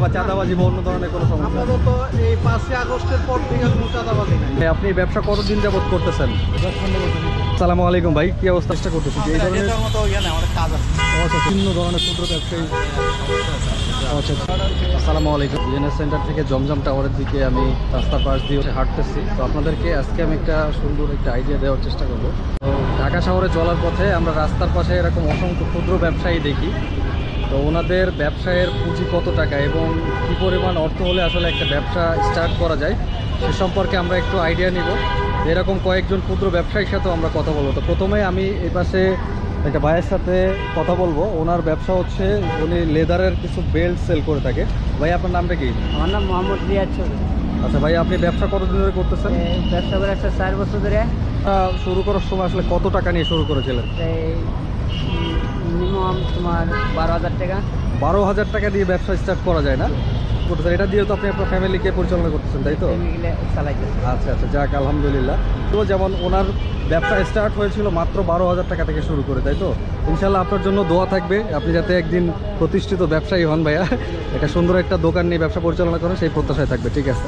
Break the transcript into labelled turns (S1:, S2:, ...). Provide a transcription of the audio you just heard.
S1: বা চাঁদাবাজি বা অন্য ধরনের কোনো সমস্যা?
S2: আপাতত এই 5 আগস্টের পর থেকে কোনো চাঁদাবাজি নাই।
S1: আপনি ব্যবসা কতদিন যাবত করতেছেন? আসসালামু আলাইকুম ভাই, কি অবস্থা? চেষ্টা করতেছি যে এই ধরনের বিভিন্ন ধরনের ক্ষুদ্র ব্যবসায়ী। আসসালামু আলাইকুম। বিএনএস সেন্টার থেকে জমজম টাওয়ারের দিকে আমি রাস্তার পাশ দিয়ে হাঁটতেছি। তো আপনাদেরকে আজকে আমি একটা সুন্দর একটা আইডিয়া দেওয়ার চেষ্টা করব। তো ঢাকা শহরে চলার পথে আমরা রাস্তার পাশে এরকম অসংখ্য ক্ষুদ্র ব্যবসায়ী দেখি। তো ওনাদের ব্যবসায়ের পুঁজি কত টাকা এবং কী পরিমাণ অর্থ হলে আসলে একটা ব্যবসা স্টার্ট করা যায় সে সম্পর্কে আমরা একটু আইডিয়া নিব। এরকম কয়েকজন ক্ষুদ্র ব্যবসায়ীর সাথেও আমরা কথা বলবো। তো প্রথমে আমি এই পাশে একটা ভাইয়ের সাথে কথা বলবো। ওনার ব্যবসা হচ্ছে উনি লেদারের কিছু বেল্ট সেল করে থাকে। ভাই আপনার নামটা কি?
S3: আমার নাম মোহাম্মদ রিয়াজ চৌধুরী।
S1: আচ্ছা ভাই, আপনি ব্যবসা কতদিন ধরে করতেছেন?
S3: ব্যবসা করে একটা 4 বছর ধরে।
S1: শুরু করার সময় আসলে কত টাকা নিয়ে শুরু করেছিলেন?
S3: মিনিমাম তোমার 12,000 টাকা।
S1: 12,000 টাকা দিয়ে ব্যবসা স্টার্ট করা যায় না? করতেছেন, এটা দিয়ে তো আপনি আপনার ফ্যামিলিকে পরিচালনা করতেছেন, তাই তো?
S3: চালাইতেছে।
S1: আচ্ছা আচ্ছা, যাক আলহামদুলিল্লাহ। তো যেমন ওনার ব্যবসা স্টার্ট হয়েছিল মাত্র 12,000 টাকা থেকে শুরু করে, তাই তো? ইনশাল্লাহ আপনার জন্য দোয়া থাকবে, আপনি যাতে একদিন প্রতিষ্ঠিত ব্যবসায়ী হন ভাইয়া। এটা সুন্দর একটা দোকান নিয়ে ব্যবসা পরিচালনা করেন সেই প্রত্যাশায় থাকবে। ঠিক আছে।